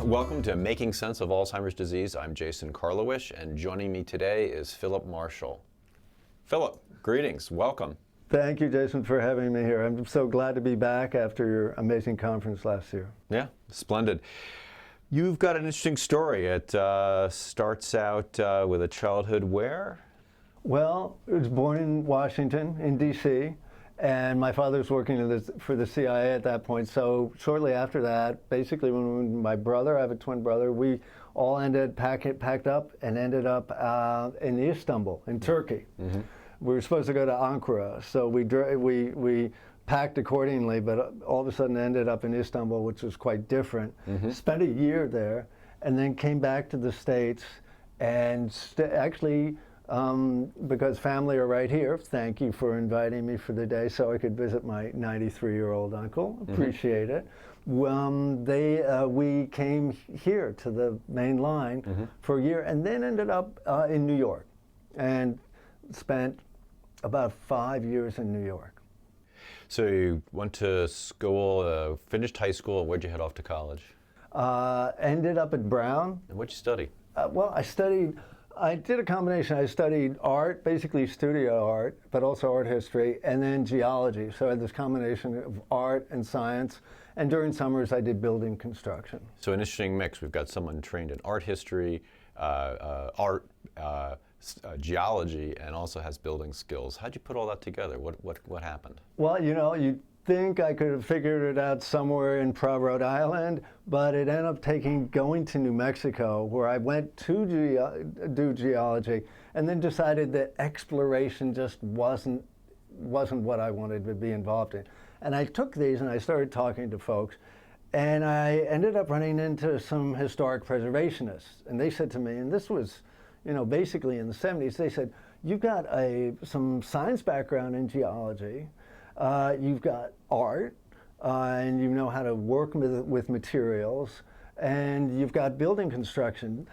Welcome to Making Sense of Alzheimer's Disease. I'm Jason Karlowich, and joining me today is Philip Marshall. Philip, greetings. Welcome. Thank you, Jason, for having me here. I'm so glad to be back after your amazing conference last year. Yeah, splendid. You've got an interesting story. It starts out with a childhood where? Well, I was born in Washington, in D.C., and my father was working for the CIA at that point. So shortly after that, basically when my brother, I have a twin brother, we all packed up and ended up in Istanbul, in Turkey. Mm-hmm. We were supposed to go to Ankara, so we packed accordingly, but all of a sudden ended up in Istanbul, which was quite different. Mm-hmm. Spent a year there, and then came back to the States, and actually, because family are right here, thank you for inviting me for the day so I could visit my 93-year-old uncle. Appreciate it. We came here to the main line for a year, and then ended up in New York, and spent about 5 years in New York. So you went to school, finished high school, and where'd you head off to college? Ended up at Brown. And what'd you study? I did a combination. I studied art, basically studio art, but also art history, and then geology. So I had this combination of art and science, and during summers I did building construction. So an interesting mix. We've got someone trained in art history, geology, and also has building skills. How'd you put all that together? What happened? Well, you'd think I could have figured it out somewhere in Provo, Rhode Island, but it ended up going to New Mexico, where I went to do geology, and then decided that exploration just wasn't what I wanted to be involved in. And I took these and I started talking to folks, and I ended up running into some historic preservationists, and they said to me, and this was basically in the 70s, they said, you've got some science background in geology, you've got art, and you know how to work with materials, and you've got building construction.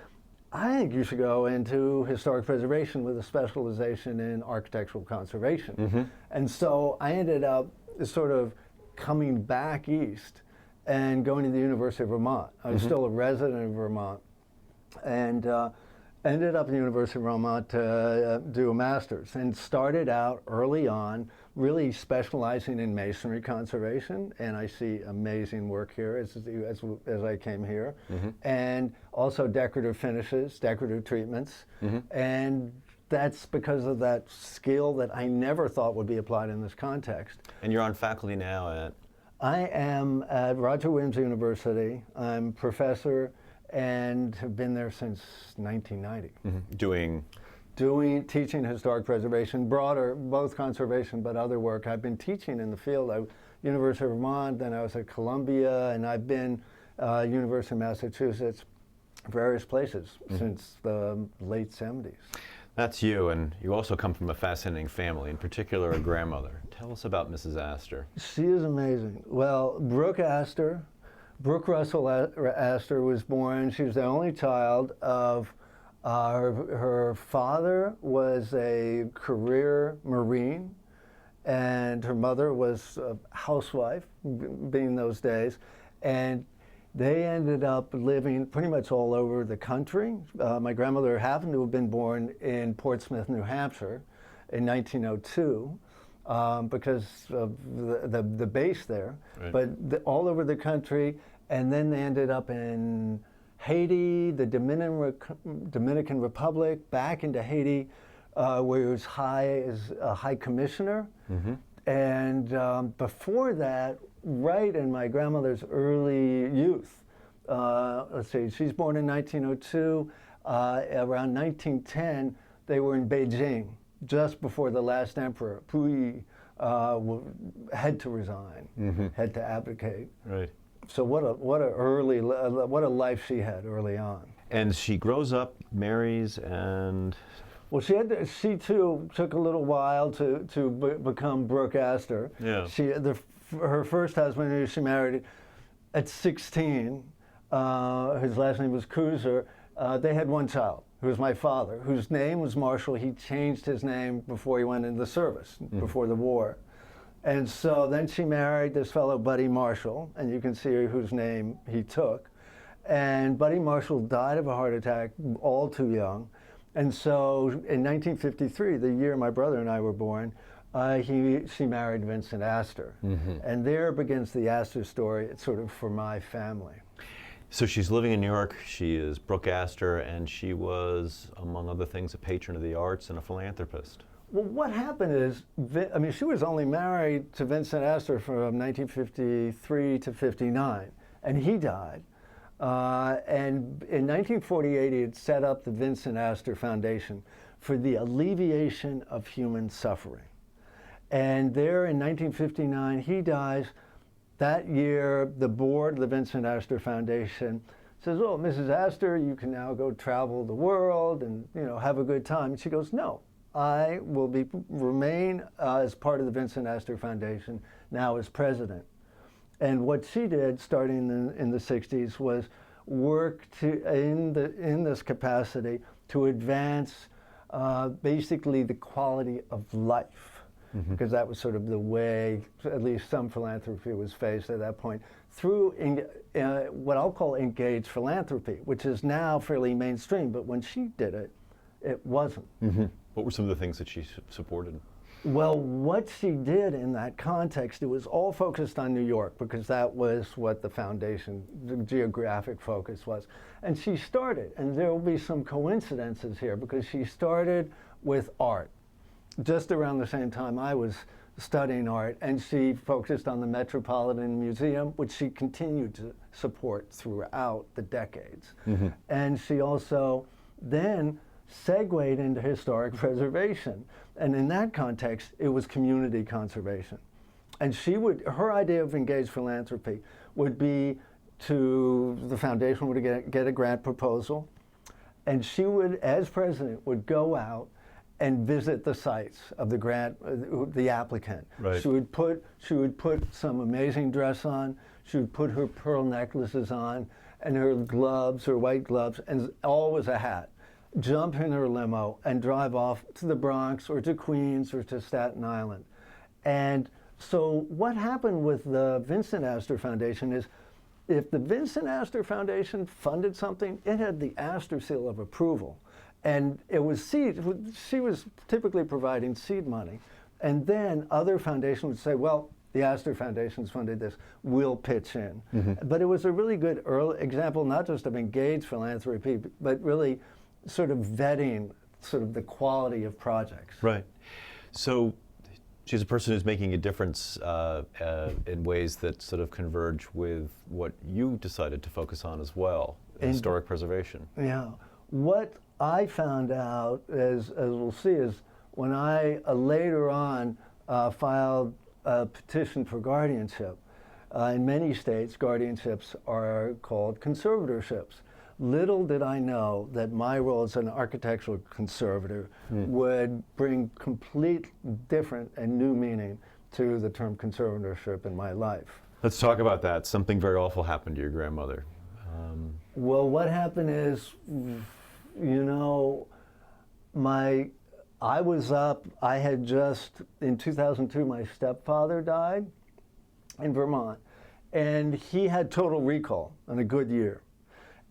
I think you should go into historic preservation with a specialization in architectural conservation. Mm-hmm. And so I ended up sort of coming back east and going to the University of Vermont. I was still a resident of Vermont, and ended up at the University of Vermont to do a master's, and started out early on really specializing in masonry conservation, and I see amazing work here as I came here, and also decorative finishes, decorative treatments, and that's because of that skill that I never thought would be applied in this context. And you're on faculty now at? I am at Roger Williams University. I'm professor and have been there since 1990. Teaching historic preservation, broader, both conservation but other work. I've been teaching in the field. University of Vermont, then I was at Columbia, and I've been University of Massachusetts, various places since the late 70s. That's you, and you also come from a fascinating family, in particular a grandmother. Tell us about Mrs. Astor. She is amazing. Well, Brooke Russell Astor was born. She was the only child of her father was a career Marine, and her mother was a housewife, being those days, and they ended up living pretty much all over the country. My grandmother happened to have been born in Portsmouth, New Hampshire in 1902. Because of the base there, right. But all over the country, and then they ended up in Haiti, the Dominican Republic, back into Haiti, where he was as a high commissioner. And before that, right in my grandmother's early youth, let's see, she's born in 1902, around 1910, they were in Beijing, just before the last emperor, Puyi, had to resign, had to abdicate. Right. So what a life she had early on. And she grows up, marries, and well, she too took a little while to become Brooke Astor. Yeah. Her first husband, who she married at 16, his last name was Kuzer. They had one child, who was my father, whose name was Marshall. He changed his name before he went into the service, before the war. And so then she married this fellow, Buddy Marshall, and you can see whose name he took. And Buddy Marshall died of a heart attack all too young. And so in 1953, the year my brother and I were born, she married Vincent Astor. And there begins the Astor story. It's sort of for my family. So she's living in New York. She is Brooke Astor, and she was, among other things, a patron of the arts and a philanthropist. Well, what happened is, she was only married to Vincent Astor from 1953 to 59, and he died. And in 1948, he had set up the Vincent Astor Foundation for the alleviation of human suffering. And there in 1959, he dies. That year, the board of the Vincent Astor Foundation says, "Oh, Mrs. Astor, you can now go travel the world and have a good time." And she goes, "No, I will remain as part of the Vincent Astor Foundation now as president." And what she did, starting in the 60s, was work in this capacity to advance basically the quality of life. Because that was sort of the way, at least some philanthropy was faced at that point, through what I'll call engaged philanthropy, which is now fairly mainstream, but when she did it, it wasn't. What were some of the things that she supported? Well, what she did in that context, it was all focused on New York, because that was what the foundation, the geographic focus was. And she started, and there will be some coincidences here, because she started with art. Just around the same time I was studying art, and she focused on the Metropolitan Museum, which she continued to support throughout the decades. And she also then segued into historic preservation. And in that context, it was community conservation. And her idea of engaged philanthropy would be the foundation would get a grant proposal, and she would, as president, would go out and visit the sites of the grant, the applicant. Right. She would put some amazing dress on. She would put her pearl necklaces on, and her gloves, her white gloves, and always a hat. Jump in her limo and drive off to the Bronx or to Queens or to Staten Island. And so what happened with the Vincent Astor Foundation is, if the Vincent Astor Foundation funded something, it had the Astor seal of approval. And it was she was typically providing seed money. And then other foundations would say, well, the Astor Foundation's funded this, we'll pitch in. But it was a really good early example, not just of engaged philanthropy, but really sort of vetting sort of the quality of projects. Right. So she's a person who's making a difference in ways that sort of converge with what you decided to focus on as well, historic preservation. Yeah. What I found out, as we'll see, is when I later on filed a petition for guardianship. In many states, guardianships are called conservatorships. Little did I know that my role as an architectural conservator would bring complete different and new meaning to the term conservatorship in my life. Let's talk about that. Something very awful happened to your grandmother. Well, what happened is, I was up, I had just, in 2002, my stepfather died in Vermont, and he had total recall in a good year.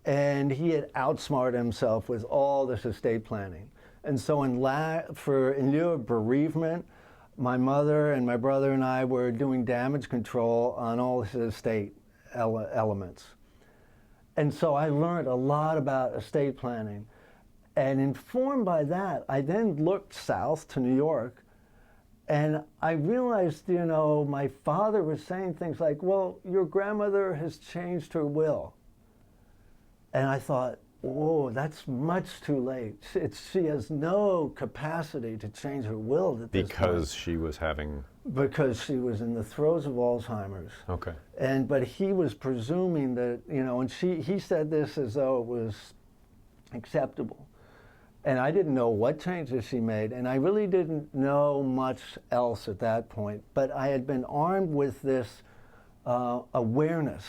And he had outsmarted himself with all this estate planning. And so in lieu of bereavement, my mother and my brother and I were doing damage control on all his estate elements. And so I learned a lot about estate planning. And informed by that, I then looked south to New York, and I realized, my father was saying things like, well, your grandmother has changed her will. And I thought, whoa, that's much too late. She has no capacity to change her will at this point. Because she was having... Because she was in the throes of Alzheimer's. Okay. But he was presuming that, and he said this as though it was acceptable. And I didn't know what changes she made, and I really didn't know much else at that point. But I had been armed with this awareness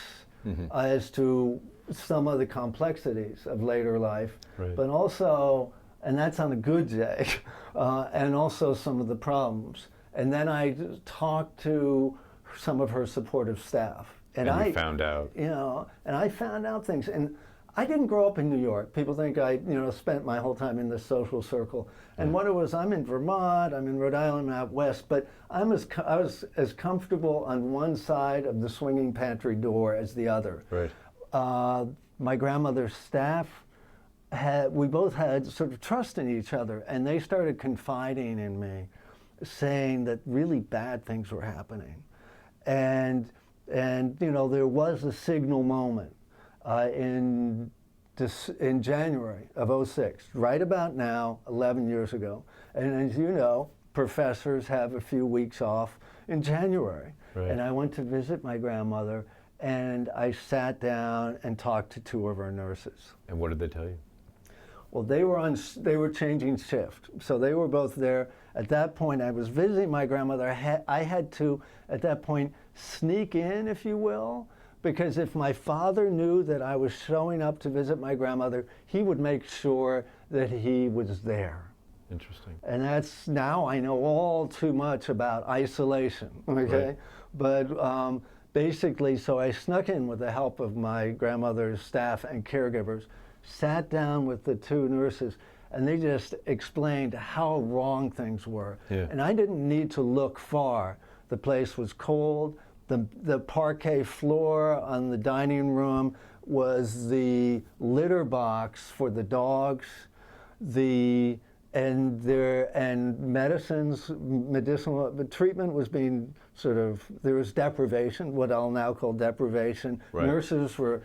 as to some of the complexities of later life, right. But also, and that's on a good day, and also some of the problems. And then I talked to some of her supportive staff, And you found out. You know, and I found out things. And I didn't grow up in New York. People think I, spent my whole time in this social circle. And what it was, I'm in Vermont, I'm in Rhode Island, I'm out west, but I was as comfortable on one side of the swinging pantry door as the other. Right. My grandmother's staff, we both had sort of trust in each other, and they started confiding in me, saying that really bad things were happening. And there was a signal moment in January of '06, right about now, 11 years ago. And as you know, professors have a few weeks off in January. Right. And I went to visit my grandmother, and I sat down and talked to two of her nurses. And what did they tell you? Well, they were changing shift, so they were both there. At that point, I was visiting my grandmother. I had to, at that point, sneak in, if you will, because if my father knew that I was showing up to visit my grandmother, he would make sure that he was there. Interesting. And that's, now I know all too much about isolation, okay? Right. But basically, so I snuck in with the help of my grandmother's staff and caregivers, sat down with the two nurses, and they just explained how wrong things were. Yeah. And I didn't need to look far. The place was cold. The parquet floor on the dining room was the litter box for the dogs. And medicinal treatment was being there was deprivation, what I'll now call deprivation. Right. Nurses were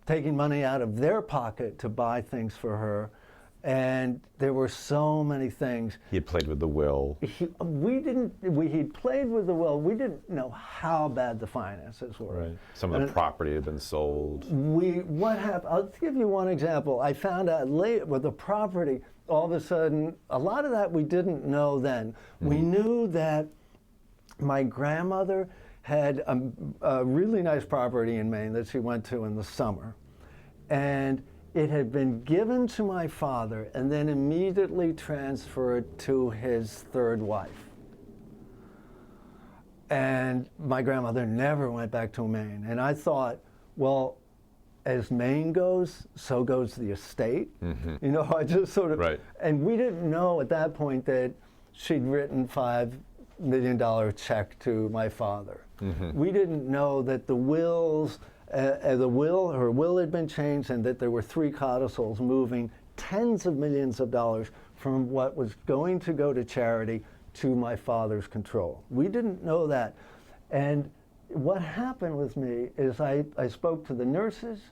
taking money out of their pocket to buy things for her. And there were so many things. He had played with the will. He'd played with the will. We didn't know how bad the finances were. Right. Some of the property had been sold. What happened? I'll give you one example. I found out later with the property, all of a sudden, a lot of that we didn't know then. Mm-hmm. We knew that my grandmother had a really nice property in Maine that she went to in the summer. And it had been given to my father and then immediately transferred to his third wife. And my grandmother never went back to Maine. And I thought, well, as Maine goes, so goes the estate. Mm-hmm. I just sort of, right. And we didn't know at that point that she'd written $5 million check to my father. Mm-hmm. We didn't know that her will had been changed, and that there were 3 codicils moving tens of millions of dollars from what was going to go to charity to my father's control. We didn't know that. And what happened with me is I spoke to the nurses.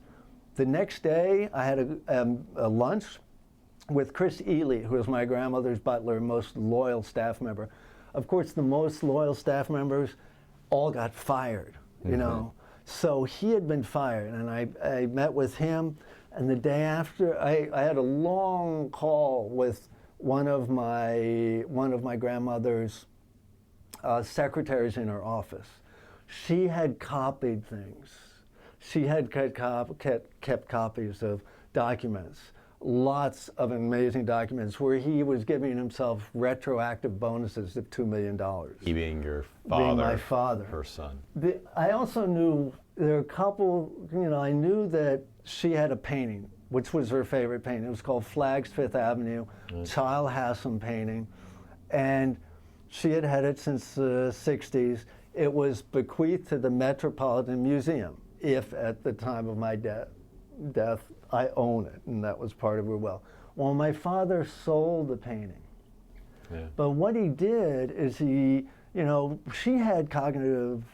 The next day, I had a lunch with Chris Ely, who was my grandmother's butler, most loyal staff member. Of course, the most loyal staff members all got fired, mm-hmm. So he had been fired, and I met with him, and the day after, I had a long call with one of my grandmother's secretaries in her office. She had copied things. She had kept copies of documents, lots of amazing documents where he was giving himself retroactive bonuses of $2 million. He being your father. Being my father. Her son. I also knew there were a couple, I knew that she had a painting, which was her favorite painting. It was called Flags, Fifth Avenue, Child Hassan painting. And she had had it since the 60s. It was bequeathed to the Metropolitan Museum, if at the time of my death I own it, and that was part of her will. Well, my father sold the painting. Yeah. But what he did is she had cognitive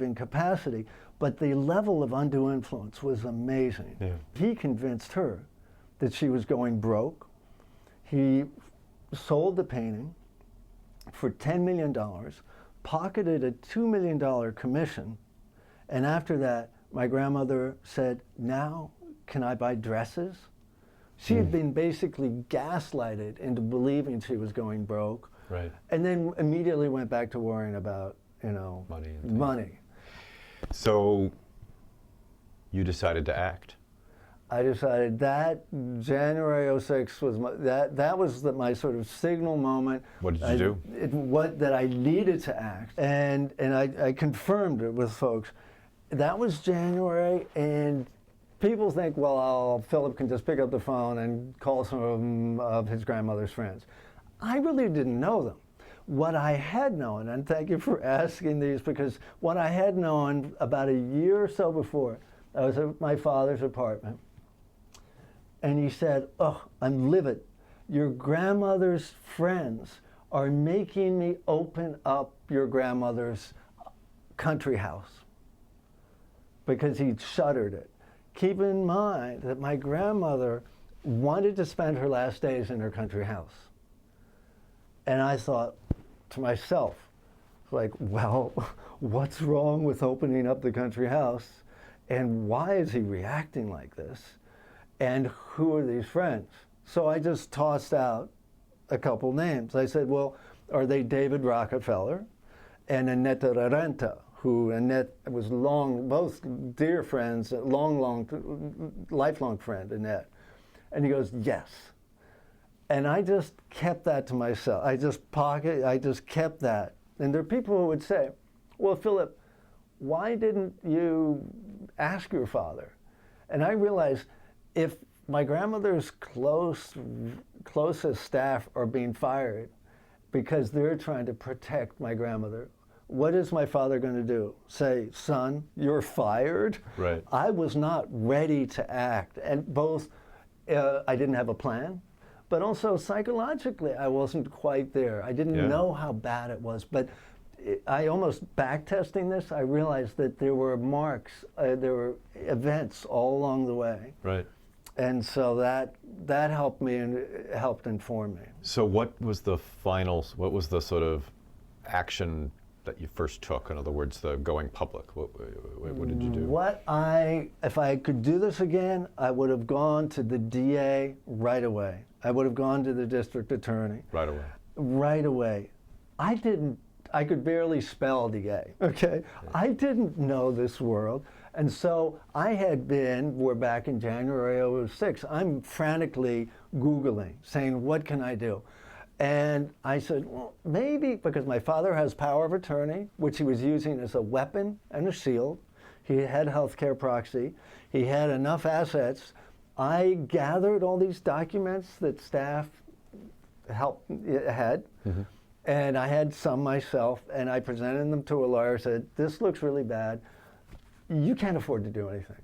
incapacity, but the level of undue influence was amazing. Yeah. He convinced her that she was going broke. He sold the painting for $10 million, pocketed a $2 million commission, and after that, my grandmother said, "Now, can I buy dresses?" She had been basically gaslighted into believing she was going broke. Right. And then immediately went back to worrying about, money. So you decided to act. I decided that January '06 was that was my sort of signal moment. What did you do? That I needed to act, and I confirmed it with folks. That was January, and people think, well, Philip can just pick up the phone and call some of his grandmother's friends. I really didn't know them. What I had known, and thank you for asking these, because what I had known about a year or so before, I was at my father's apartment, and he said, "Oh, I'm livid. Your grandmother's friends are making me open up your grandmother's country house," because he'd shuttered it. Keep in mind that my grandmother wanted to spend her last days in her country house. And I thought to myself, like, well, what's wrong with opening up the country house? And why is he reacting like this? And who are these friends? So I just tossed out a couple names. I said, well, are they David Rockefeller and Annette Renta, who Annette was both dear friends, lifelong friend, Annette. And he goes, yes. And I just kept that to myself. I just kept that. And there are people who would say, well, Philip, why didn't you ask your father? And I realized if my grandmother's closest staff are being fired because they're trying to protect my grandmother, what is my father going to do? Say, son, you're fired? Right. I was not ready to act. And both, I didn't have a plan, but also psychologically, I wasn't quite there. I didn't know how bad it was. But I almost back-testing this, I realized that there were marks, there were events all along the way. Right. And so that helped me and helped inform me. So what was the sort of action that you first took? In other words, the going public. What did you do? If I could do this again, I would have gone to the DA right away. I would have gone to the district attorney. Right away. Right away. I could barely spell DA, okay? Yeah. I didn't know this world. And so we're back in January '06, I'm frantically Googling, saying, what can I do? And I said, well, maybe, because my father has power of attorney, which he was using as a weapon and a shield. He had healthcare proxy. He had enough assets. I gathered all these documents that staff had, mm-hmm. and I had some myself, and I presented them to a lawyer, said, this looks really bad. You can't afford to do anything.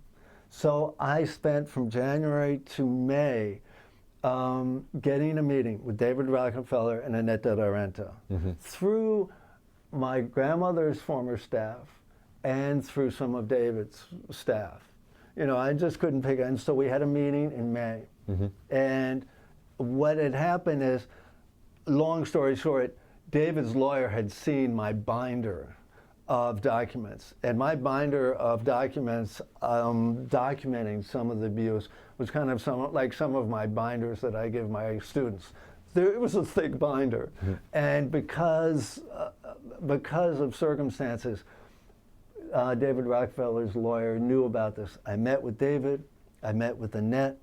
So I spent from January to May getting a meeting with David Rockefeller and Annette Renta mm-hmm. through my grandmother's former staff and through some of David's staff. You know, I just couldn't pick it. And so we had a meeting in May. Mm-hmm. And what had happened is, long story short, David's lawyer had seen my binder of documents. And my binder of documents documenting some of the abuse was kind of like some of my binders that I give my students. It was a thick binder. Mm-hmm. And because of circumstances, David Rockefeller's lawyer knew about this. I met with David. I met with Annette.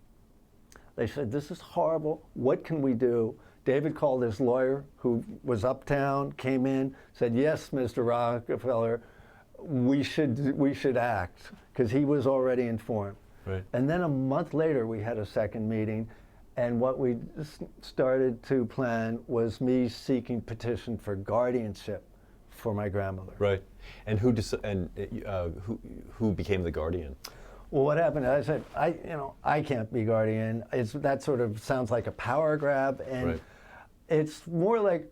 They said, this is horrible. What can we do? David called his lawyer, who was uptown, came in, said, yes, Mr. Rockefeller, we should act, because he was already informed. Right. And then a month later, we had a second meeting, and what we started to plan was me seeking petition for guardianship for my grandmother. Right. And who became the guardian? Well, what happened? I said, I can't be guardian. That sort of sounds like a power grab, and right. It's more like,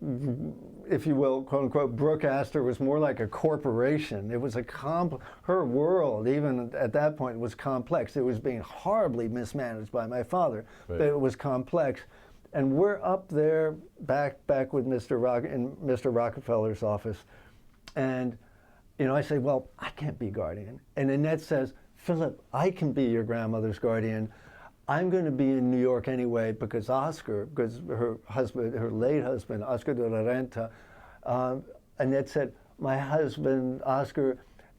if you will, quote unquote, Brooke Astor was more like a corporation. It was her world, even at that point, was complex. It was being horribly mismanaged by my father, right. But it was complex. And we're up there, back with in Mr. Rockefeller's office, and I say, well, I can't be guardian. And Annette says, Philip, I can be your grandmother's guardian. I'm going to be in New York anyway because her late husband, Oscar de la Renta, Annette said, my husband, Oscar,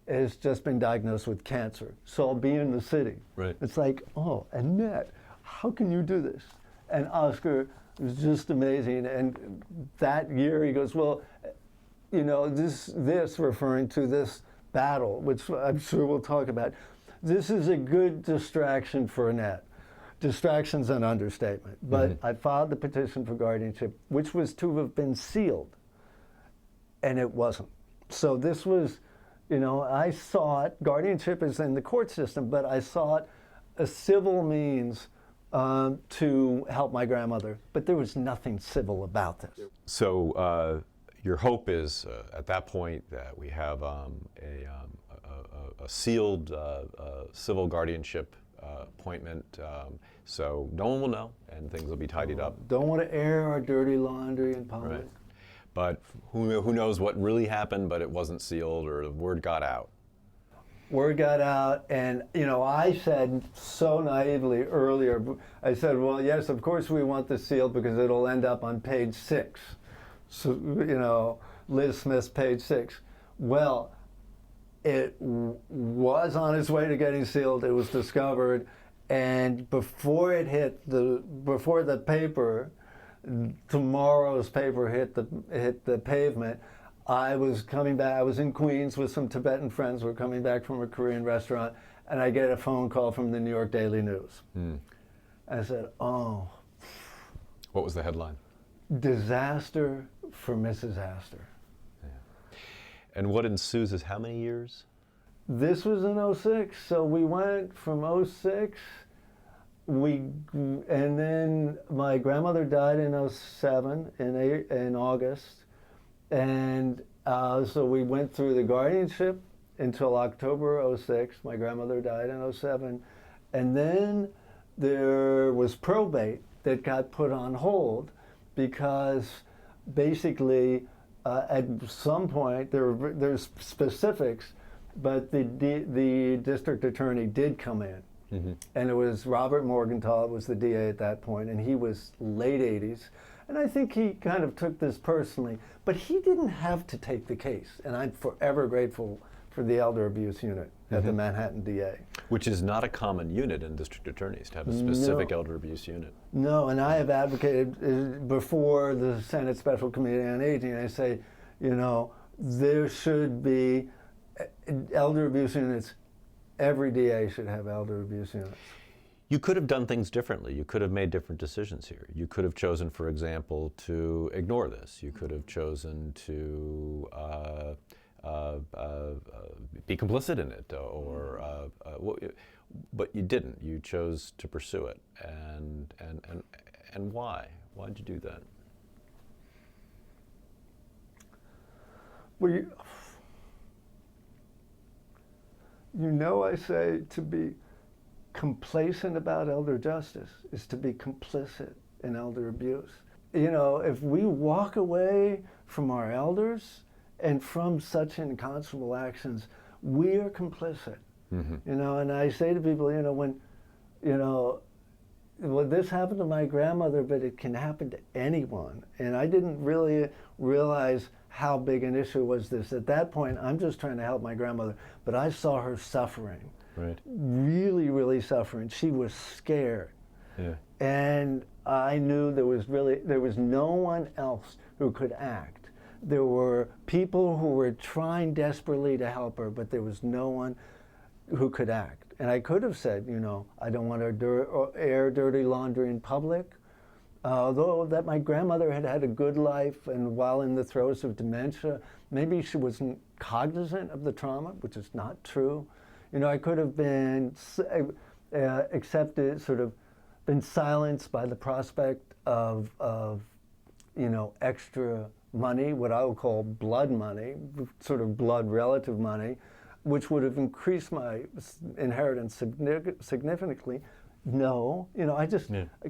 has just been diagnosed with cancer, so I'll be in the city. Right. It's like, oh, Annette, how can you do this? And Oscar was just amazing. And that year he goes, well, you know, this referring to this battle, which I'm sure we'll talk about, this is a good distraction for Annette. Distraction's an understatement. But I filed the petition for guardianship, which was to have been sealed, and it wasn't. So this was, you know, I sought, guardianship is in the court system, but I sought a civil means to help my grandmother, but there was nothing civil about this. So your hope is at that point that we have a sealed civil guardianship appointment, so no one will know and things will be tidied up. Don't want to air our dirty laundry in public. Right. But who knows what really happened, but it wasn't sealed or the word got out. Word got out, and you know, I said so naively earlier, I said, well, yes, of course we want this sealed because it'll end up on page 6. So, you know, Liz Smith's page 6. Well, it was on its way to getting sealed. It was discovered, and before the paper, tomorrow's paper hit the pavement, I was coming back. I was in Queens with some Tibetan friends. We're coming back from a Korean restaurant, and I get a phone call from the New York Daily News. I said, oh. What was the headline? Disaster for Mrs. Astor. Yeah. And what ensues is how many years? This was in 06, so we went from 06, and then my grandmother died in 07, in August. And so we went through the guardianship until October 06. My grandmother died in 07. And then there was probate that got put on hold because basically at some point, there's specifics, but the district attorney did come in. And it was Robert Morgenthau was the DA at that point, and he was late 80s. And I think he kind of took this personally, but he didn't have to take the case. And I'm forever grateful for the elder abuse unit at the Manhattan DA. Which is not a common unit in district attorneys, to have a specific elder abuse unit. No, and I have advocated before the Senate Special Committee on Aging, I say, you know, there should be elder abuse units. Every DA should have elder abuse units. You could have done things differently. You could have made different decisions here. You could have chosen, for example, to ignore this. You could have chosen to be complicit in it, but you didn't. You chose to pursue it. And why? Why did you do that? Well, you know, I say to be complacent about elder justice is to be complicit in elder abuse. You know, if we walk away from our elders and from such unconscionable actions, we are complicit. You know, and I say to people, you know, well, this happened to my grandmother, but it can happen to anyone. And I didn't really realize how big an issue was this. At that point, I'm just trying to help my grandmother, but I saw her suffering. Right. Really, really suffering. She was scared. Yeah. And I knew there was no one else who could act. There were people who were trying desperately to help her, but there was no one who could act. And I could have said, you know, I don't want to air dirty laundry in public. Although that my grandmother had had a good life, and while in the throes of dementia, maybe she wasn't cognizant of the trauma, which is not true. You know, I could have been accepted, sort of been silenced by the prospect of you know, extra money, what I would call blood money, sort of blood relative money, which would have increased my inheritance significantly. No, you know, I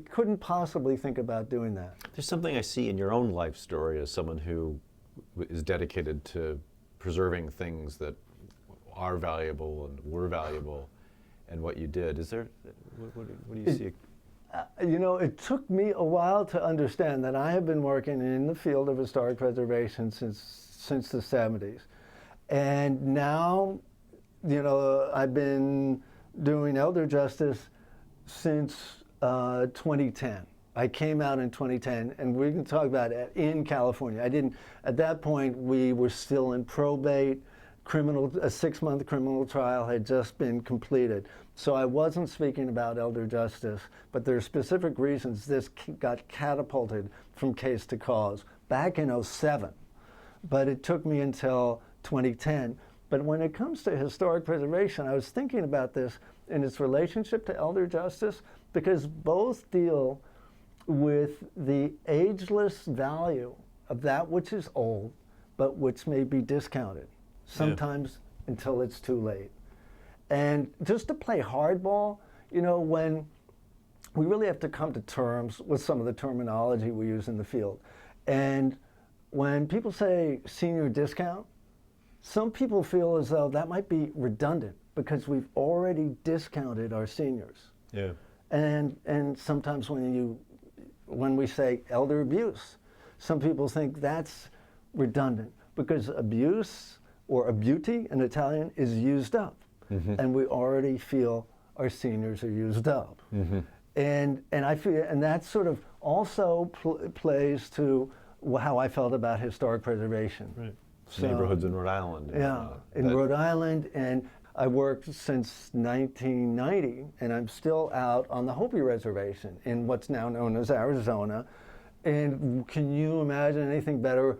couldn't possibly think about doing that. There's something I see in your own life story as someone who is dedicated to preserving things that are valuable and were valuable, and what you did. Is there, what do you see? You know, it took me a while to understand that I have been working in the field of historic preservation since the 70s. And now I've been doing elder justice since 2010. I came out in 2010, and we can talk about it in California. At that point, we were still in probate. A 6-month criminal trial had just been completed. So I wasn't speaking about elder justice, but there are specific reasons this got catapulted from case to cause back in '07. But it took me until 2010. But when it comes to historic preservation, I was thinking about this in its relationship to elder justice, because both deal with the ageless value of that which is old, but which may be discounted, sometimes until it's too late. And just to play hardball, when we really have to come to terms with some of the terminology we use in the field. And when people say senior discount, some people feel as though that might be redundant because we've already discounted our seniors. Yeah. And sometimes when we say elder abuse, some people think that's redundant because abuse, or abuti in Italian, is used up. And we already feel our seniors are used up. And I feel, and that sort of also plays to how I felt about historic preservation. Right. So, neighborhoods in Rhode Island. In Rhode Island, and I worked since 1990, and I'm still out on the Hopi Reservation in what's now known as Arizona. And can you imagine anything better?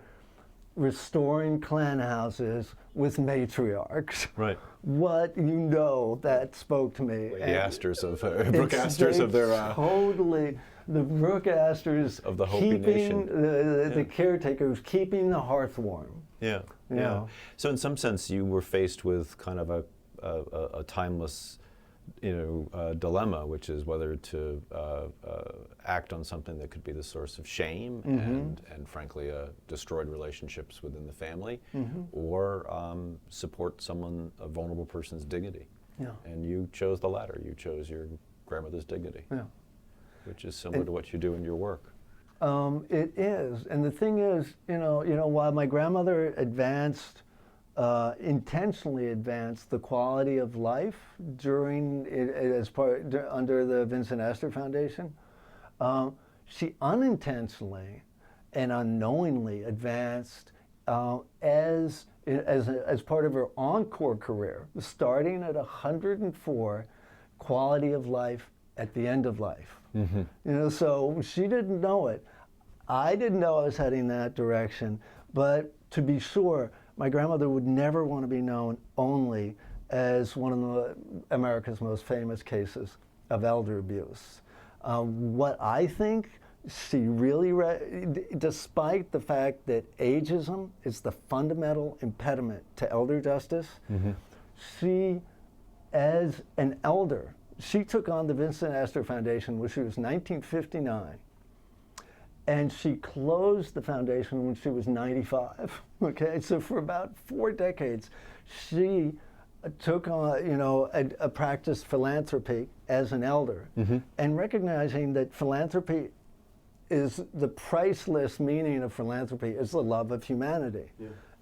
Restoring clan houses with matriarchs. Right. What that spoke to me. The Astors of Brooke Astors of their totally the Brooke Astors of the Hopi Nation. The caretakers keeping the hearth warm. Yeah. So in some sense, you were faced with kind of a timeless, dilemma, which is whether to act on something that could be the source of shame and frankly, destroyed relationships within the family, or support a vulnerable person's dignity. Yeah. And you chose the latter. You chose your grandmother's dignity, which is similar to what you do in your work. It is, and the thing is, while my grandmother intentionally advanced the quality of life under the Vincent Astor Foundation, she unintentionally and unknowingly advanced as part of her encore career, starting at 104, quality of life at the end of life. So she didn't know it. I didn't know I was heading that direction, but to be sure, my grandmother would never want to be known only as one of America's most famous cases of elder abuse. What I think she really, despite the fact that ageism is the fundamental impediment to elder justice, she, as an elder, she took on the Vincent Astor Foundation when she was 1959. And she closed the foundation when she was 95. Okay, so for about 4 decades, she took on, a practiced philanthropy as an elder, and recognizing that philanthropy is the priceless meaning of philanthropy is the love of humanity.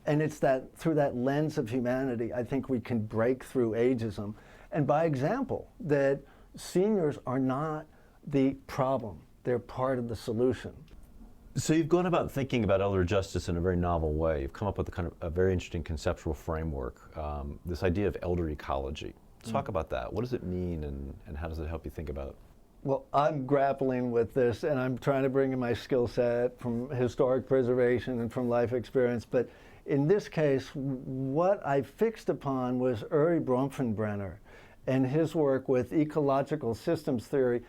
And it's that through that lens of humanity, I think we can break through ageism. And by example, that seniors are not the problem, they're part of the solution. So you've gone about thinking about elder justice in a very novel way. You've come up with a very interesting conceptual framework, this idea of elder ecology. Let's talk about that. What does it mean, and how does it help you think about it? Well, I'm grappling with this, and I'm trying to bring in my skill set from historic preservation and from life experience. But in this case, what I fixed upon was Uri Bronfenbrenner and his work with ecological systems theory,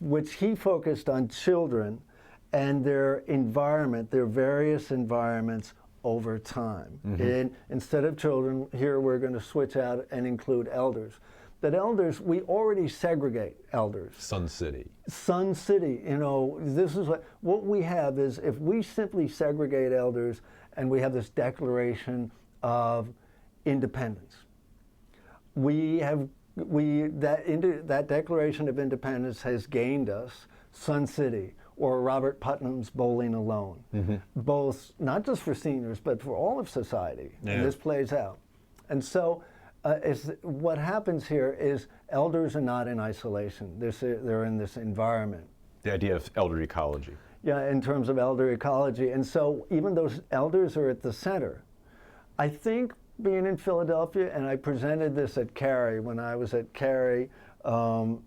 which he focused on children and their environment, their various environments over time. And instead of children, here we're going to switch out and include elders. That elders, we already segregate elders. Sun City. Sun City, this is what we have is if we simply segregate elders and we have this declaration of independence, that Declaration of Independence has gained us Sun City, or Robert Putnam's Bowling Alone, both not just for seniors, but for all of society. And this plays out. And so is what happens here is elders are not in isolation. They're in this environment. The idea of elder ecology. Yeah, in terms of elder ecology. And so even those elders are at the center. I think being in Philadelphia, and I presented this at CARI when I was at CARI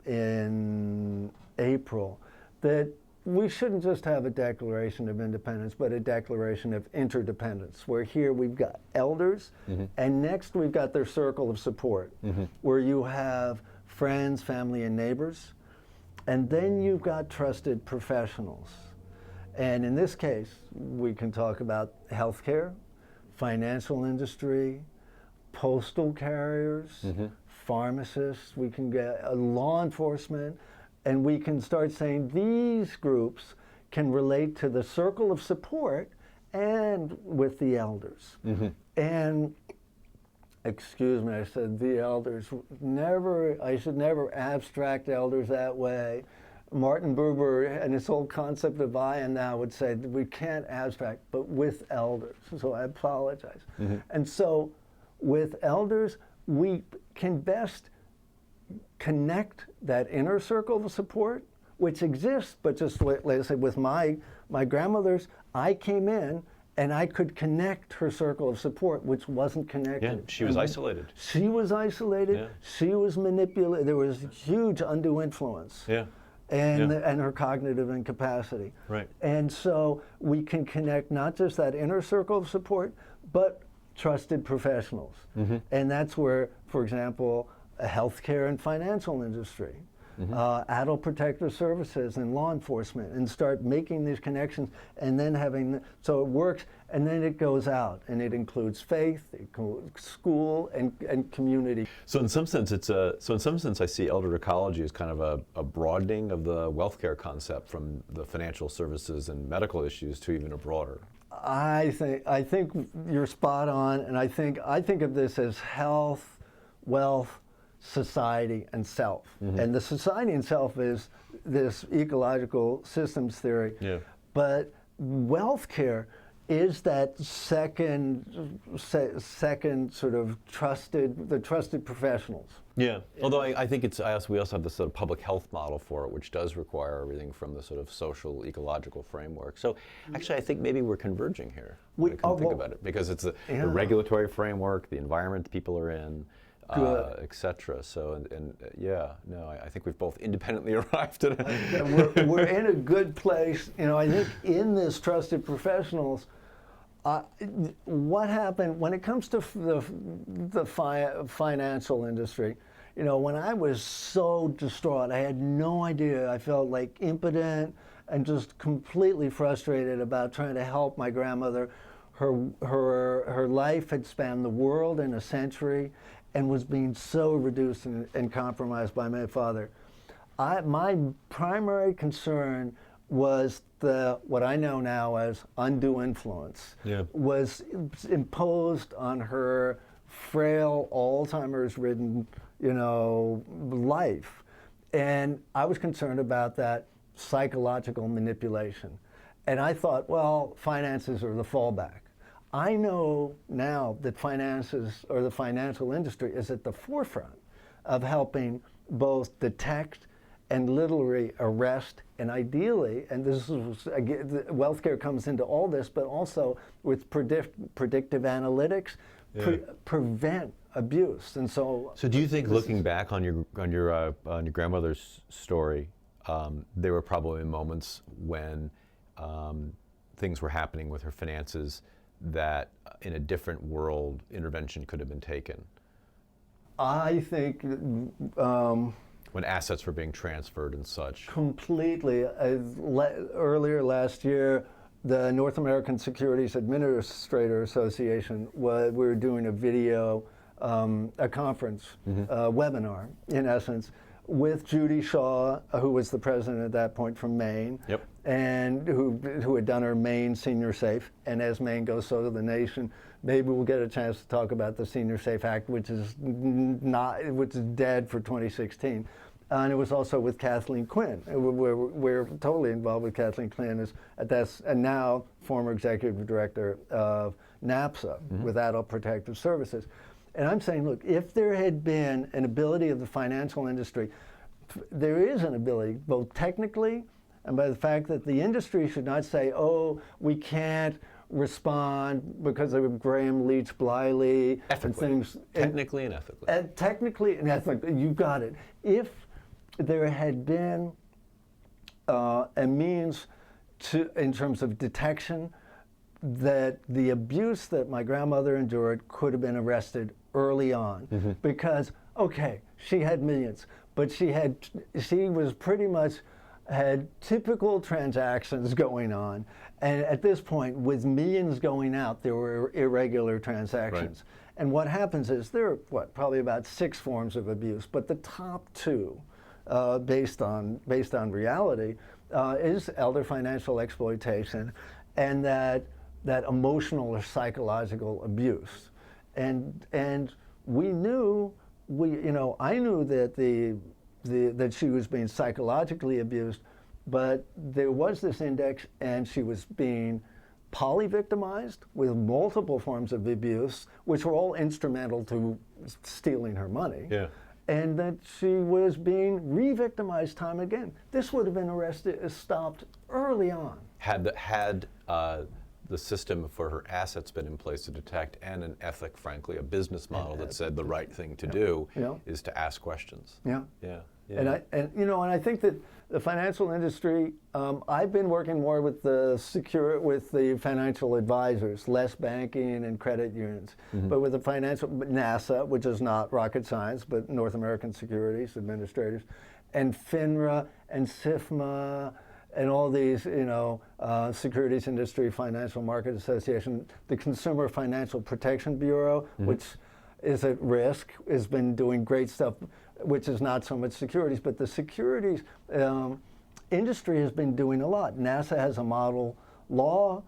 in April, that we shouldn't just have a Declaration of Independence, but a Declaration of Interdependence, where here we've got elders, and next we've got their circle of support, where you have friends, family, and neighbors, and then you've got trusted professionals. And in this case, we can talk about healthcare, financial industry, postal carriers, pharmacists, we can get law enforcement, and we can start saying these groups can relate to the circle of support and with the elders. And excuse me, I said the elders. I should never abstract elders that way. Martin Buber and his whole concept of I and thou would say that we can't abstract, but with elders. So I apologize. And so with elders, we can best connect that inner circle of support, which exists, but just like I said, with my grandmother's, I came in and I could connect her circle of support, which wasn't connected. Yeah, she was isolated. She was isolated. Yeah. She was manipulated. There was huge undue influence. Yeah. And her cognitive incapacity. Right. And so we can connect not just that inner circle of support, but trusted professionals. And that's where, for example, a healthcare and financial industry, adult protective services and law enforcement, and start making these connections, and then so it works, and then it goes out, and it includes faith, school, and community. So in some sense, I see elder ecology as kind of a broadening of the wealth care concept from the financial services and medical issues to even a broader. I think you're spot on, and I think of this as health, wealth, society, and self. And the society and self is this ecological systems theory. Yeah. But wealth care is that second sort of trusted professionals. Yeah. Although I think we also have this sort of public health model for it, which does require everything from the sort of social ecological framework. So actually, I think maybe we're converging here. When I can think about it, because it's the regulatory framework, the environment people are in, et cetera. So I think we've both independently arrived at it. We're in a good place. I think in this trusted professionals. What happened when it comes to the financial industry? When I was so distraught, I had no idea. I felt like impotent and just completely frustrated about trying to help my grandmother. Her life had spanned the world in a century and was being so reduced and compromised by my father. My primary concern was what I know now as undue influence was imposed on her frail, Alzheimer's-ridden, life. And I was concerned about that psychological manipulation. And I thought, well, finances are the fallback. I know now that finances, or the financial industry, is at the forefront of helping both detect and literally arrest, and ideally, and this is, again, wealth care comes into all this, but also with predictive analytics, prevent abuse. And so do you think, looking back on your grandmother's story, there were probably moments when things were happening with her finances that in a different world intervention could have been taken? I think when assets were being transferred and such. Completely. Earlier last year, the North American Securities Administrator Association, we were doing a video, a conference, webinar, in essence, with Judy Shaw, who was the president at that point from Maine, and who had done her Maine Senior Safe. And as Maine goes, so to the nation. Maybe we'll get a chance to talk about the Senior Safe Act, which is dead for 2016. And it was also with Kathleen Quinn. We're totally involved with Kathleen Quinn, and now former executive director of NAPSA with Adult Protective Services. And I'm saying, look, if there had been an ability of the financial industry, there is an ability, both technically and by the fact that the industry should not say, oh, we can't respond because of Graham Leach Bliley and things. Technically and ethically. And technically and ethically, you got it. If there had been a means to, in terms of detection, that the abuse that my grandmother endured could have been arrested early on, because, okay, she had millions, but she was pretty much had typical transactions going on, and at this point, with millions going out, there were irregular transactions. Right. And what happens is there are probably about 6 forms of abuse, but the top 2, based on reality, is elder financial exploitation, and that emotional or psychological abuse. And we knew, I knew that that she was being psychologically abused, but there was this index, and she was being poly-victimized with multiple forms of abuse, which were all instrumental to stealing her money. Yeah. And that she was being re-victimized time again. This would have been stopped early on. Had the system for her assets been in place to detect, and an ethic, frankly, a business model that said the right thing to do is to ask questions. Yeah. Yeah. And I think that the financial industry, I've been working more with the financial advisors, less banking and credit unions, but with the NASA, which is not rocket science, but North American Securities Administrators, and FINRA and SIFMA, and all these, Securities Industry Financial Market Association, the Consumer Financial Protection Bureau, which is at risk, has been doing great stuff, which is not so much securities, but the securities industry has been doing a lot. NASA has a model law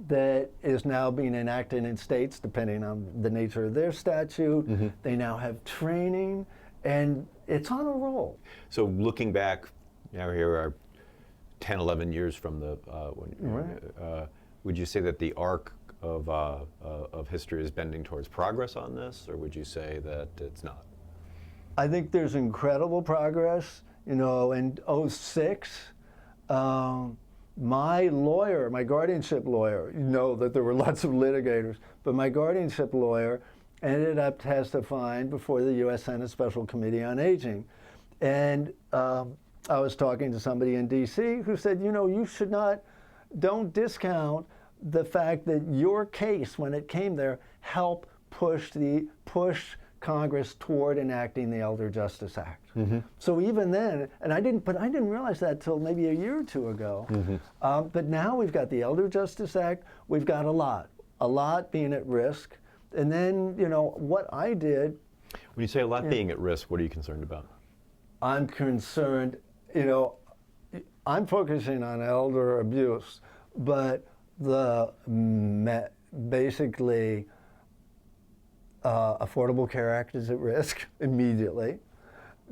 that is now being enacted in states, depending on the nature of their statute. They now have training, and it's on a roll. So looking back, now here are 10, 11 years from the, would you say that the arc of history is bending towards progress on this, or would you say that it's not? I think there's incredible progress. In '06, my lawyer, my guardianship lawyer, that there were lots of litigators, but my guardianship lawyer ended up testifying before the U.S. Senate Special Committee on Aging. And I was talking to somebody in D.C. who said, you don't discount the fact that your case, when it came there, helped push Congress toward enacting the Elder Justice Act. So even then, and I didn't realize that till maybe a year or 2 ago. But now we've got the Elder Justice Act. We've got a lot being at risk. And then, what I did. When you say a lot being at risk, what are you concerned about? I'm concerned, I'm focusing on elder abuse, but basically, Affordable Care Act is at risk immediately.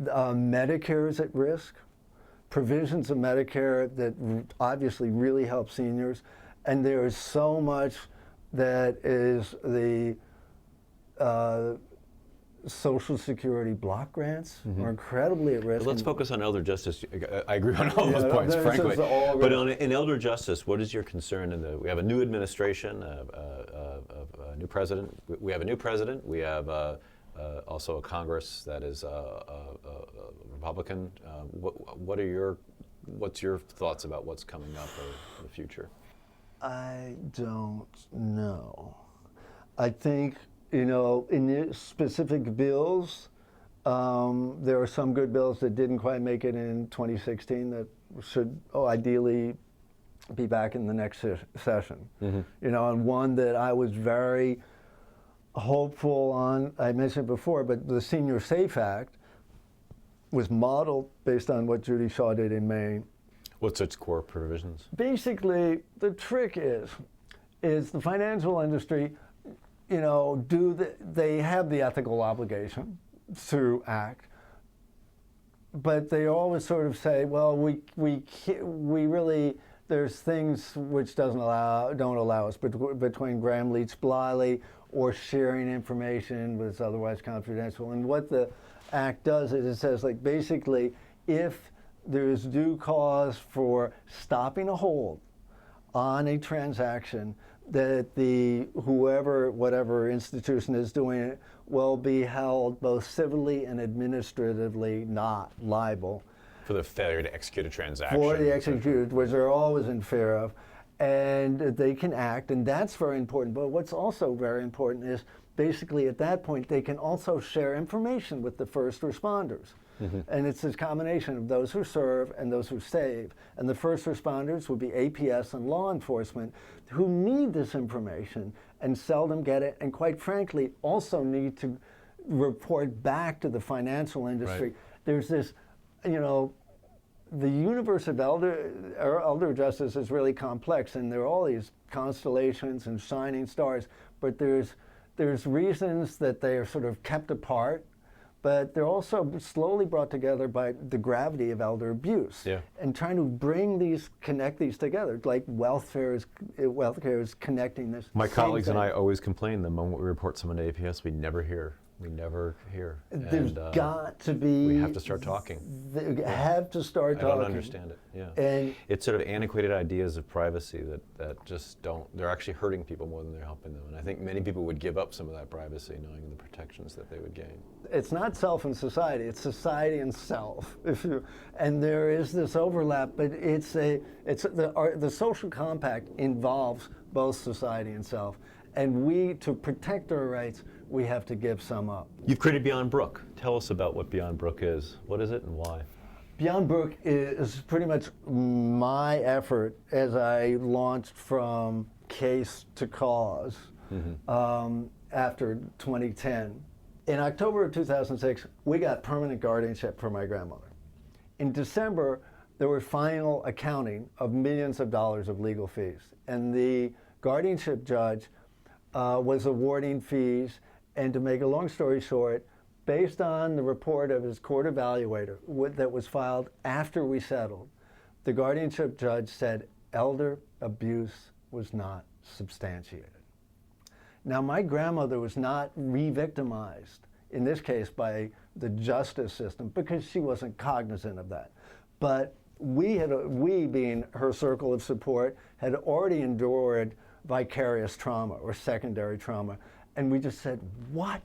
Medicare is at risk. Provisions of Medicare that obviously really help seniors. And there is so much that is the Social Security block grants are incredibly at risk. But let's focus on elder justice. I agree on all those points, frankly. But in elder justice, what is your concern? We have a new administration, a new president. We have a new president. We have also a Congress that is Republican. What's your thoughts about what's coming up in the future? I don't know. I think, in the specific bills, there are some good bills that didn't quite make it in 2016 that should ideally be back in the next session. And one that I was very hopeful on, I mentioned before, but the Senior Safe Act was modeled based on what Judy Shaw did in Maine. What's its core provisions? Basically, the trick is the financial industry, they have the ethical obligation to act, but they always sort of say, well, we really there's things which don't allow us between Graham-Leach-Bliley or sharing information that's otherwise confidential. And what the Act does is it says, like, basically, if there is due cause for stopping a hold on a transaction, that whatever institution is doing it will be held both civilly and administratively not liable. For the failure to execute a transaction. For the executed, which they're always in fear of. And they can act, and that's very important. But what's also very important is basically at that point they can also share information with the first responders. And it's this combination of those who serve and those who save. And the first responders would be APS and law enforcement who need this information and seldom get it, and quite frankly also need to report back to the financial industry. Right. There's this, the universe of elder justice is really complex, and there are all these constellations and shining stars, but there's reasons that they are sort of kept apart, but they're also slowly brought together by the gravity of elder abuse. Yeah. And trying to connect these together, like welfare is connecting this. My colleagues and I always complain the moment we report someone to APS, we never hear. There's got to be. We have to start talking. Have to start talking. I don't understand it. Yeah. And it's sort of antiquated ideas of privacy that just don't. They're actually hurting people more than they're helping them. And I think many people would give up some of that privacy, knowing the protections that they would gain. It's not self and society. It's society and self. And there is this overlap, but the social compact involves both society and self. And to protect our rights, we have to give some up. You've created Beyond Brooke. Tell us about what Beyond Brooke is. What is it and why? Beyond Brooke is pretty much my effort as I launched from case to cause after 2010. In October of 2006, we got permanent guardianship for my grandmother. In December, there was final accounting of millions of dollars of legal fees. And the guardianship judge was awarding fees, and to make a long story short, based on the report of his court evaluator that was filed after we settled, the guardianship judge said elder abuse was not substantiated. Now, my grandmother was not re-victimized, in this case by the justice system, because she wasn't cognizant of that. But we, being her circle of support, had already endured vicarious trauma or secondary trauma. And we just said, what?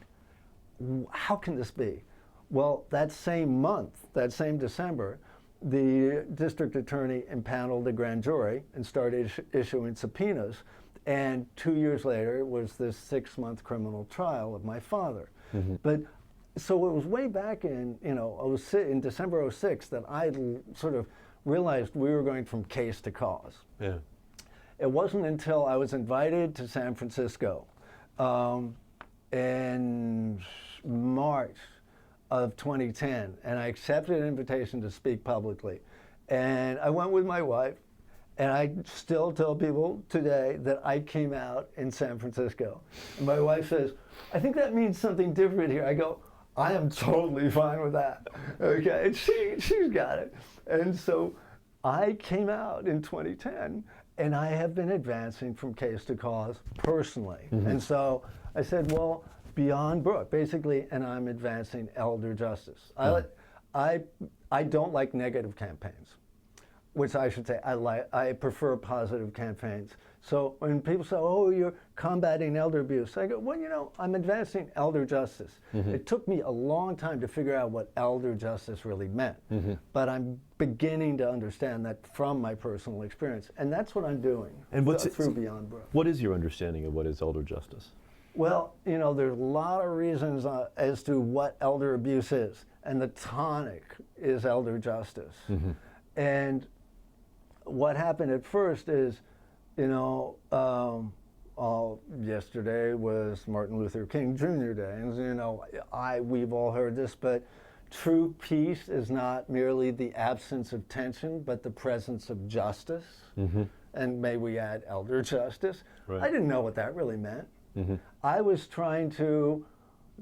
How can this be? Well, that same month, that same December, the district attorney impaneled the grand jury and started issuing subpoenas. And 2 years later was this 6-month criminal trial of my father. But so it was way back in, in December 2006 that I sort of realized we were going from case to cause. Yeah. It wasn't until I was invited to San Francisco in March of 2010, and I accepted an invitation to speak publicly. And I went with my wife, and I still tell people today that I came out in San Francisco. And my wife says, I think that means something different here. I go, I am totally fine with that. Okay, and she's got it. And so I came out in 2010, and I have been advancing from case to cause personally. And so I said, well, Beyond Brooke, basically, and I'm advancing elder justice. I don't like negative campaigns, which I should say I prefer positive campaigns. So when people say, oh, you're combating elder abuse, I go, well, I'm advancing elder justice. It took me a long time to figure out what elder justice really meant, but I'm beginning to understand that from my personal experience, and that's what I'm doing through Beyond Brooke. What is your understanding of what is elder justice? Well, there's a lot of reasons as to what elder abuse is, and the tonic is elder justice. And what happened at first is, yesterday was Martin Luther King Jr. Day, and we've all heard this, but true peace is not merely the absence of tension, but the presence of justice. And may we add elder justice. Right. I didn't know what that really meant. I was trying to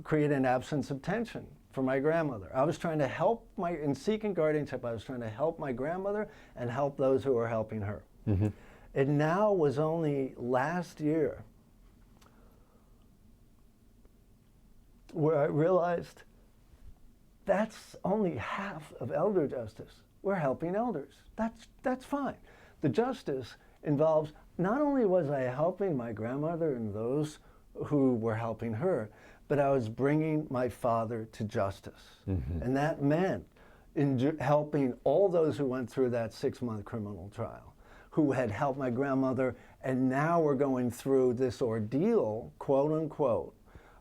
create an absence of tension for my grandmother. I was trying to help in seeking guardianship, I was trying to help my grandmother and help those who were helping her. It now was only last year where I realized that's only half of elder justice. We're helping elders. That's fine. The justice involves, not only was I helping my grandmother and those who were helping her, but I was bringing my father to justice. And that meant helping all those who went through that 6-month criminal trial, who had helped my grandmother, and now we're going through this ordeal, quote unquote,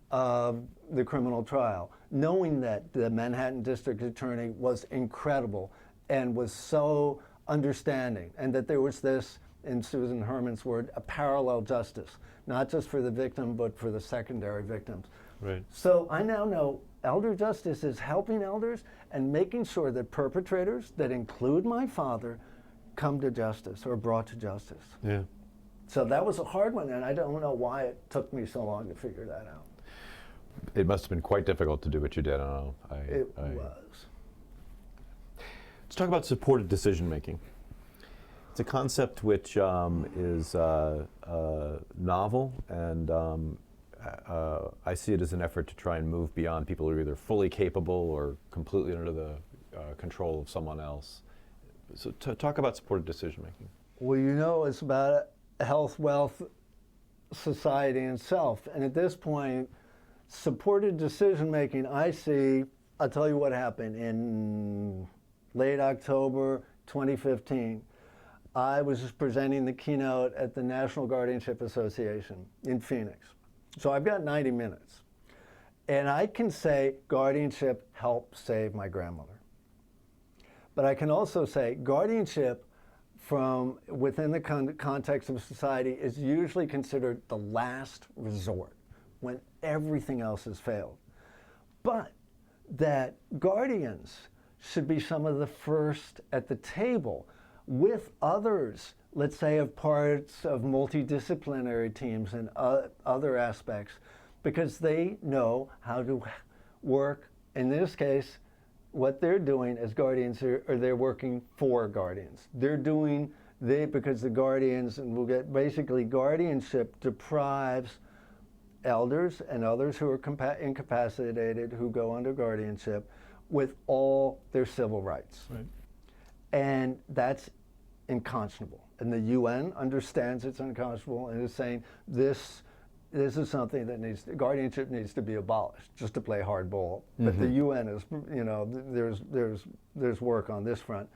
of the criminal trial, knowing that the Manhattan District Attorney was incredible and was so understanding, and that there was this, in Susan Herman's word, a parallel justice, not just for the victim, but for the secondary victims. Right. So I now know elder justice is helping elders and making sure that perpetrators, that include my father, come to justice or brought to justice. Yeah. So that was a hard one, and I don't know why it took me so long to figure that out. It must have been quite difficult to do what you did. I don't know. It was. Let's talk about supported decision making. It's a concept which is novel, and I see it as an effort to try and move beyond people who are either fully capable or completely under the control of someone else. So talk about supported decision making. Well, you know, it's about health, wealth, society, and self. And at this point, supported decision making, I see, I'll tell you what happened in late October 2015. I was just presenting the keynote at the National Guardianship Association in Phoenix. So I've got 90 minutes. And I can say guardianship helped save my grandmother. But I can also say guardianship from within the context of society is usually considered the last resort when everything else has failed. But that guardians should be some of the first at the table with others, let's say of parts of multidisciplinary teams and other aspects, because they know how to work. In this case, what they're doing as guardians or they're working for guardians. Because the guardians, and we'll get, basically guardianship deprives elders and others who are incapacitated who go under guardianship with all their civil rights. Right. And that's unconscionable. And the UN understands it's unconscionable and is saying this is something that guardianship needs to be abolished, just to play hardball. But the UN is, you know, there's work on this front.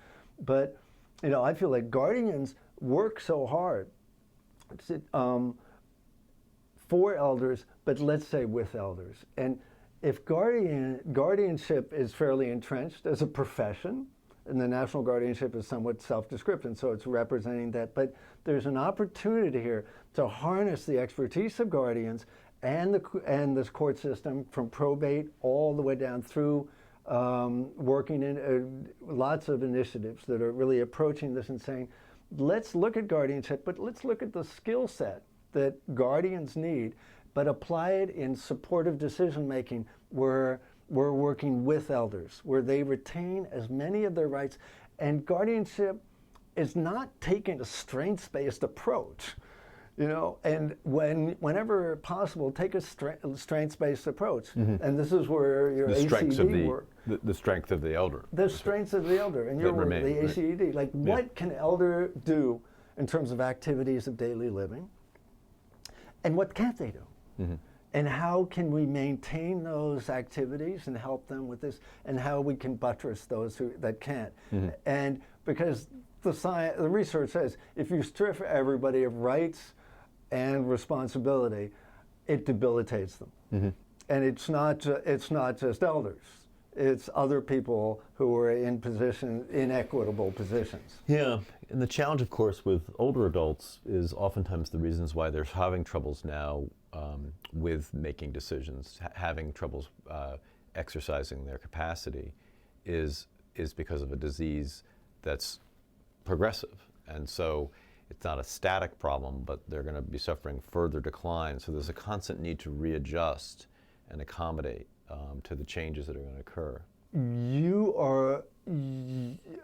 But, you know, I feel like guardians work so hard for elders, but let's say with elders. And if guardianship is fairly entrenched as a profession, and the national guardianship is somewhat self-descriptive, so it's representing that. But there's an opportunity here to harness the expertise of guardians and this court system from probate all the way down through working in lots of initiatives that are really approaching this and saying, let's look at guardianship, but let's look at the skill set that guardians need, but apply it in supportive decision making where we're working with elders, where they retain as many of their rights. And guardianship is not taking a strengths-based approach, you know, and whenever possible, take a strengths-based approach. And this is where your ACD work. The strength of the elder. The strengths of the elder, and your work, the ACD. Like, what can elder do in terms of activities of daily living? And what can't they do? And how can we maintain those activities and help them with this, and how we can buttress those that can't. And because the research says if you strip everybody of rights and responsibility, it debilitates them. And it's not just elders. It's other people who are in inequitable positions. Yeah, and the challenge, of course, with older adults is oftentimes the reasons why they're having troubles now with making decisions, having troubles exercising their capacity, is because of a disease that's progressive. And so it's not a static problem, but they're going to be suffering further decline. So there's a constant need to readjust and accommodate to the changes that are going to occur. You are,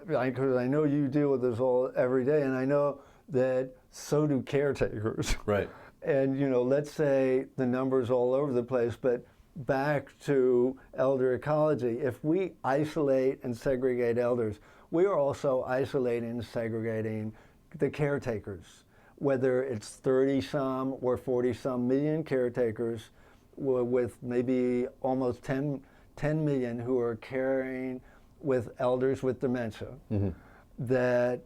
because I know you deal with this all every day, and I know that so do caretakers. Right. And, let's say the numbers all over the place, but back to elder ecology, if we isolate and segregate elders, we are also isolating and segregating the caretakers, whether it's 30-some or 40-some million caretakers with maybe almost 10 million who are caring with elders with dementia, that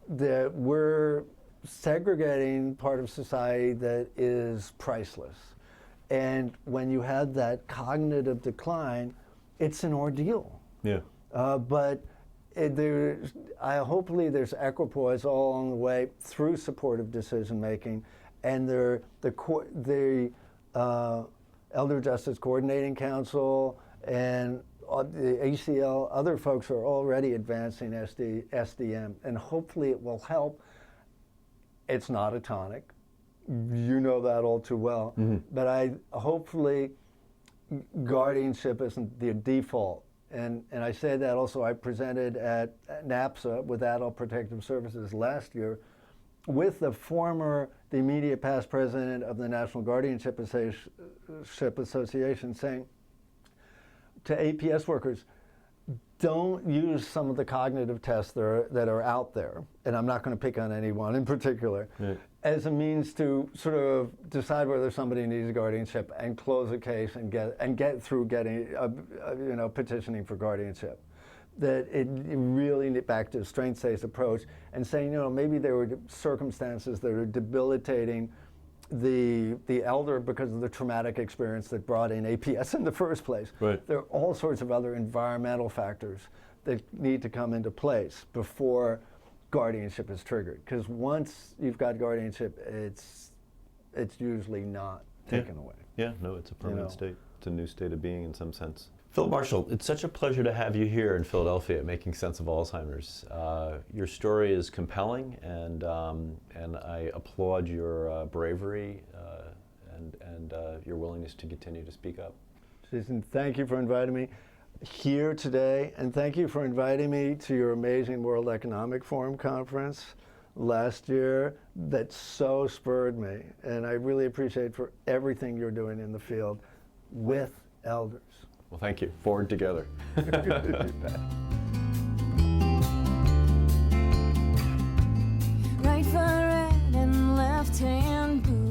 we're segregating part of society that is priceless. And when you have that cognitive decline, it's an ordeal. Yeah. But hopefully there's equipoise all along the way through supportive decision making, and the Elder Justice Coordinating Council and the ACL, other folks are already advancing SDM, and hopefully it will help. It's not a tonic. You know that all too well. But hopefully guardianship isn't the default. And I say that also, I presented at NAPSA with Adult Protective Services last year with the immediate past president of the National Guardianship Association saying to APS workers, don't use some of the cognitive tests that are out there, and I'm not going to pick on anyone in particular, as a means to sort of decide whether somebody needs guardianship and close a case and get through getting petitioning for guardianship. That it really, back to strengths-based approach, and saying, maybe there were circumstances that are debilitating the elder because of the traumatic experience that brought in APS in the first place. Right. There are all sorts of other environmental factors that need to come into place before guardianship is triggered. Because once you've got guardianship, it's usually not taken away. Yeah, no, it's a permanent state. It's a new state of being in some sense. Phil Marshall, it's such a pleasure to have you here in Philadelphia, making sense of Alzheimer's. Your story is compelling, and I applaud your bravery and your willingness to continue to speak up. Jason, thank you for inviting me here today, and thank you for inviting me to your amazing World Economic Forum conference last year that so spurred me, and I really appreciate for everything you're doing in the field with elders. Well, thank you. Forward together. Right foot red and left hand blue.